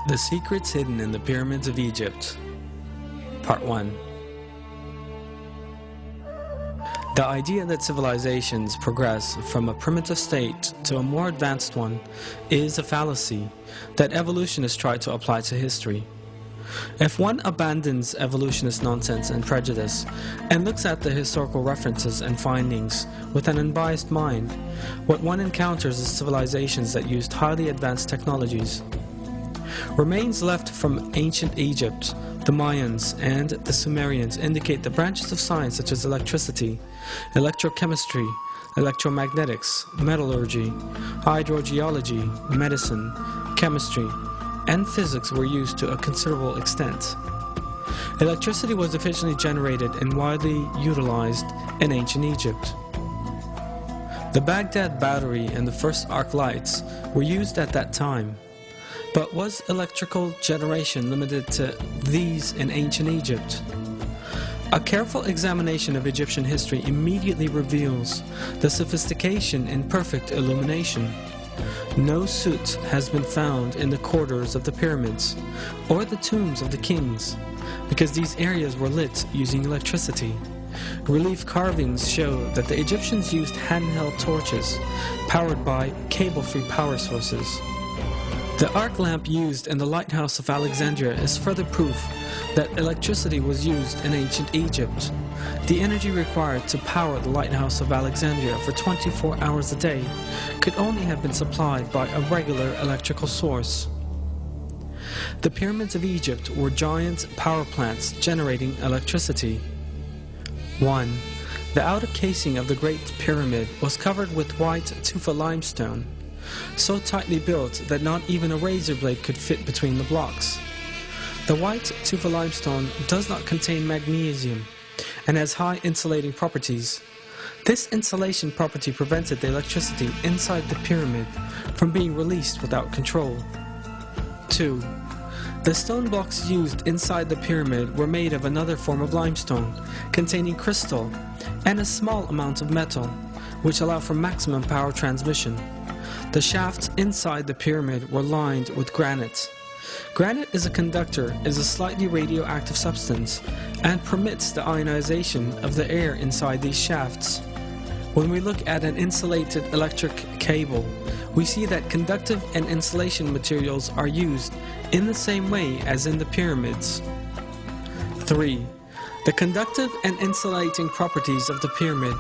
The Secrets Hidden in the Pyramids of Egypt. Part 1. The idea that civilizations progress from a primitive state to a more advanced one is a fallacy that evolutionists try to apply to history. If one abandons evolutionist nonsense and prejudice and looks at the historical references and findings with an unbiased mind, what one encounters is civilizations that used highly advanced technologies. Remains left from ancient Egypt, the Mayans, and the Sumerians indicate that branches of science such as electricity, electrochemistry, electromagnetics, metallurgy, hydrogeology, medicine, chemistry, and physics were used to a considerable extent. Electricity was efficiently generated and widely utilized in ancient Egypt. The Baghdad battery and the first arc lights were used at that time. But was electrical generation limited to these in ancient Egypt? A careful examination of Egyptian history immediately reveals the sophistication in perfect illumination. No soot has been found in the corridors of the pyramids or the tombs of the kings, because these areas were lit using electricity. Relief carvings show that the Egyptians used handheld torches powered by cable-free power sources. The arc lamp used in the lighthouse of Alexandria is further proof that electricity was used in ancient Egypt. The energy required to power the lighthouse of Alexandria for 24 hours a day could only have been supplied by a regular electrical source. The pyramids of Egypt were giant power plants generating electricity. 1. The outer casing of the Great Pyramid was covered with white tufa limestone, so tightly built that not even a razor blade could fit between the blocks. The white tufa limestone does not contain magnesium and has high insulating properties. This insulation property prevented the electricity inside the pyramid from being released without control. 2. The stone blocks used inside the pyramid were made of another form of limestone containing crystal and a small amount of metal, which allow for maximum power transmission. The shafts inside the pyramid were lined with granite. Granite is a slightly radioactive substance and permits the ionization of the air inside these shafts. When we look at an insulated electric cable, we see that conductive and insulation materials are used in the same way as in the pyramids. 3. The conductive and insulating properties of the pyramid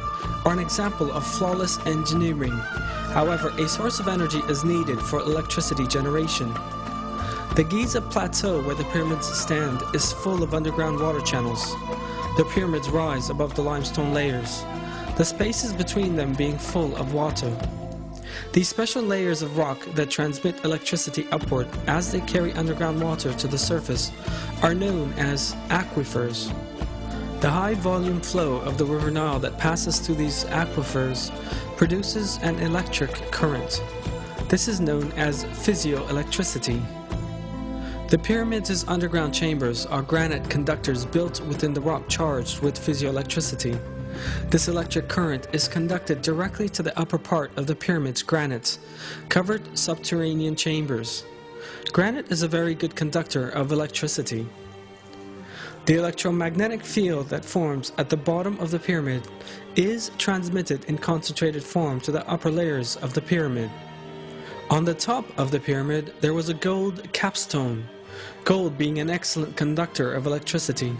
are an example of flawless engineering. However, a source of energy is needed for electricity generation. The Giza plateau where the pyramids stand is full of underground water channels. The pyramids rise above the limestone layers, the spaces between them being full of water. These special layers of rock that transmit electricity upward as they carry underground water to the surface are known as aquifers. The high volume flow of the River Nile that passes through these aquifers produces an electric current. This is known as physioelectricity. The pyramids' underground chambers are granite conductors built within the rock charged with physioelectricity. This electric current is conducted directly to the upper part of the pyramid's granite, covered subterranean chambers. Granite is a very good conductor of electricity. The electromagnetic field that forms at the bottom of the pyramid is transmitted in concentrated form to the upper layers of the pyramid. On the top of the pyramid there was a gold capstone, gold being an excellent conductor of electricity.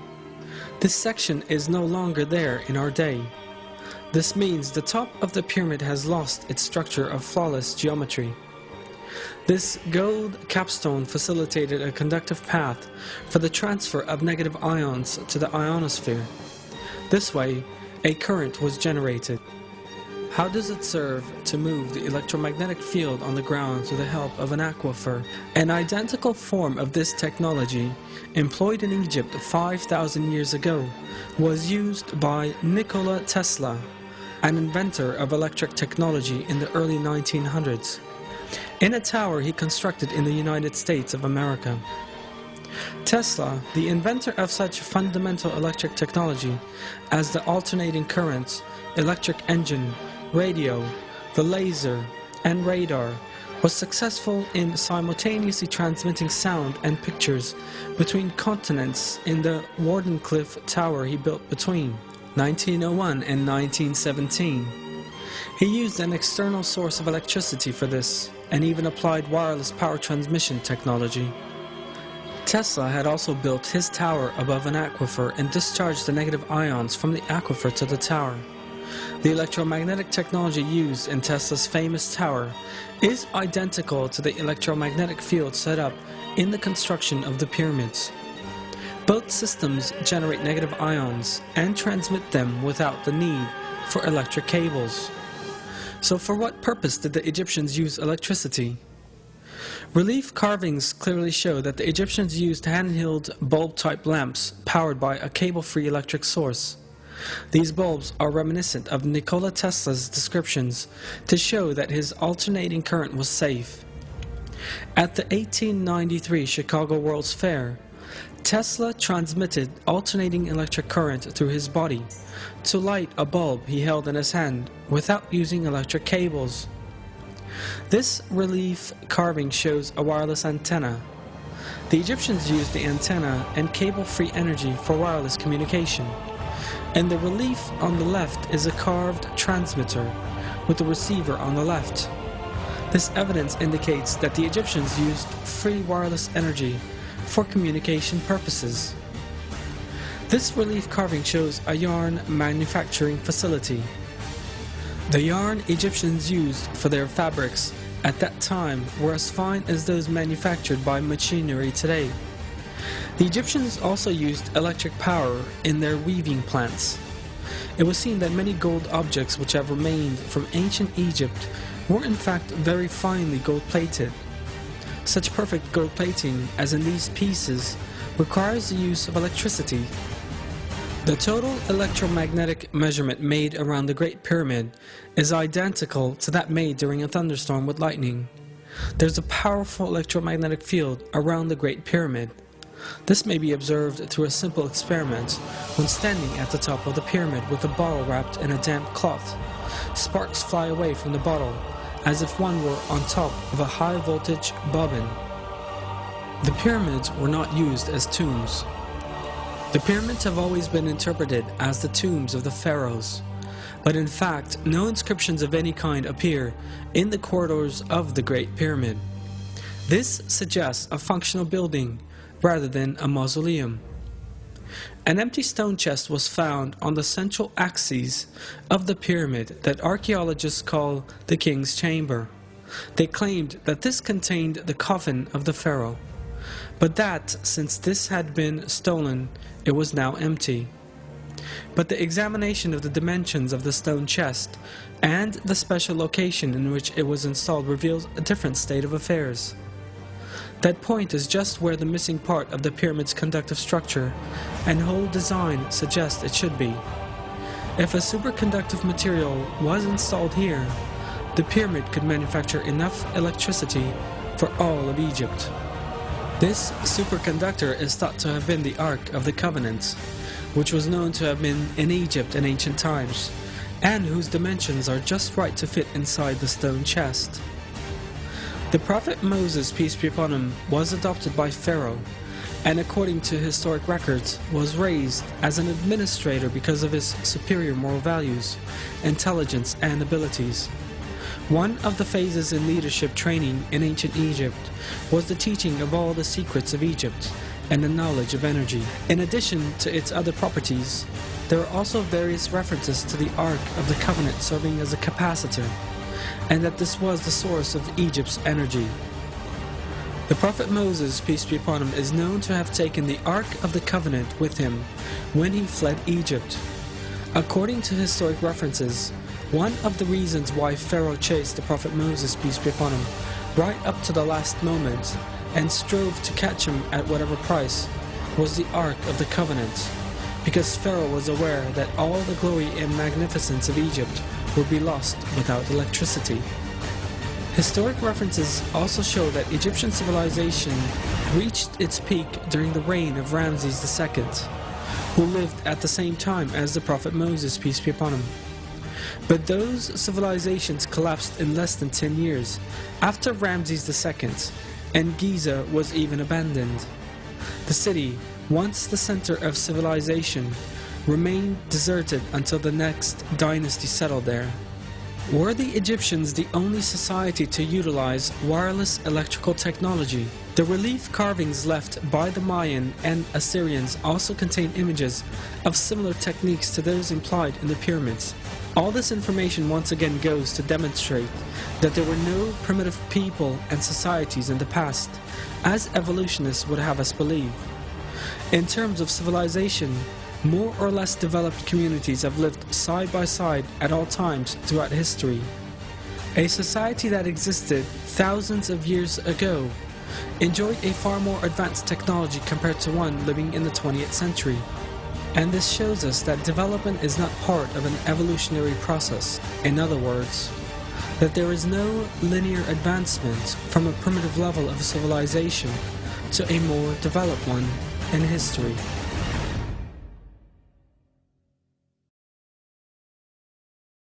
This section is no longer there in our day. This means the top of the pyramid has lost its structure of flawless geometry. This gold capstone facilitated a conductive path for the transfer of negative ions to the ionosphere. This way, a current was generated. How does it serve to move the electromagnetic field on the ground with the help of an aquifer? An identical form of this technology, employed in Egypt 5,000 years ago, was used by Nikola Tesla, an inventor of electric technology in the early 1900s. In a tower he constructed in the United States of America. Tesla, the inventor of such fundamental electric technology as the alternating current, electric engine, radio, the laser, and radar, was successful in simultaneously transmitting sound and pictures between continents in the Wardenclyffe tower he built between 1901 and 1917. He used an external source of electricity for this, and even applied wireless power transmission technology. Tesla had also built his tower above an aquifer and discharged the negative ions from the aquifer to the tower. The electromagnetic technology used in Tesla's famous tower is identical to the electromagnetic field set up in the construction of the pyramids. Both systems generate negative ions and transmit them without the need for electric cables. So for what purpose did the Egyptians use electricity? Relief carvings clearly show that the Egyptians used handheld bulb-type lamps powered by a cable-free electric source. These bulbs are reminiscent of Nikola Tesla's descriptions to show that his alternating current was safe. At the 1893 Chicago World's Fair, Tesla transmitted alternating electric current through his body to light a bulb he held in his hand without using electric cables. This relief carving shows a wireless antenna. The Egyptians used the antenna and cable-free energy for wireless communication. And the relief on the left is a carved transmitter with a receiver on the left. This evidence indicates that the Egyptians used free wireless energy for communication purposes. This relief carving shows a yarn manufacturing facility. The yarn Egyptians used for their fabrics at that time were as fine as those manufactured by machinery today. The Egyptians also used electric power in their weaving plants. It was seen that many gold objects which have remained from ancient Egypt were in fact very finely gold-plated. Such perfect gold plating as in these pieces requires the use of electricity. The total electromagnetic measurement made around the Great Pyramid is identical to that made during a thunderstorm with lightning. There's a powerful electromagnetic field around the Great Pyramid. This may be observed through a simple experiment when standing at the top of the pyramid with a bottle wrapped in a damp cloth. Sparks fly away from the bottle as if one were on top of a high-voltage bobbin. The pyramids were not used as tombs. The pyramids have always been interpreted as the tombs of the pharaohs, but in fact no inscriptions of any kind appear in the corridors of the Great Pyramid. This suggests a functional building rather than a mausoleum. An empty stone chest was found on the central axis of the pyramid that archaeologists call the King's Chamber. They claimed that this contained the coffin of the pharaoh, but that since this had been stolen, it was now empty. But the examination of the dimensions of the stone chest and the special location in which it was installed reveals a different state of affairs. That point is just where the missing part of the pyramid's conductive structure and whole design suggests it should be. If a superconductive material was installed here, the pyramid could manufacture enough electricity for all of Egypt. This superconductor is thought to have been the Ark of the Covenant, which was known to have been in Egypt in ancient times, and whose dimensions are just right to fit inside the stone chest. The prophet Moses, peace be upon him, was adopted by Pharaoh, and according to historic records, was raised as an administrator because of his superior moral values, intelligence, and abilities. One of the phases in leadership training in ancient Egypt was the teaching of all the secrets of Egypt and the knowledge of energy. In addition to its other properties, there are also various references to the Ark of the Covenant serving as a capacitor, and that this was the source of Egypt's energy. The prophet Moses, peace be upon him, is known to have taken the Ark of the Covenant with him when he fled Egypt. According to historic references, one of the reasons why Pharaoh chased the prophet Moses, peace be upon him, right up to the last moment and strove to catch him at whatever price was the Ark of the Covenant, because Pharaoh was aware that all the glory and magnificence of Egypt would be lost without electricity. Historic references also show that Egyptian civilization reached its peak during the reign of Ramses II, who lived at the same time as the prophet Moses, peace be upon him. But those civilizations collapsed in less than 10 years, after Ramses II, and Giza was even abandoned. The city, once the center of civilization, remained deserted until the next dynasty settled there. Were the Egyptians the only society to utilize wireless electrical technology? The relief carvings left by the Mayan and Assyrians also contain images of similar techniques to those implied in the pyramids. All this information once again goes to demonstrate that there were no primitive people and societies in the past, as evolutionists would have us believe. In terms of civilization, more or less developed communities have lived side by side at all times throughout history. A society that existed thousands of years ago enjoyed a far more advanced technology compared to one living in the 20th century. And this shows us that development is not part of an evolutionary process. In other words, that there is no linear advancement from a primitive level of civilization to a more developed one in history.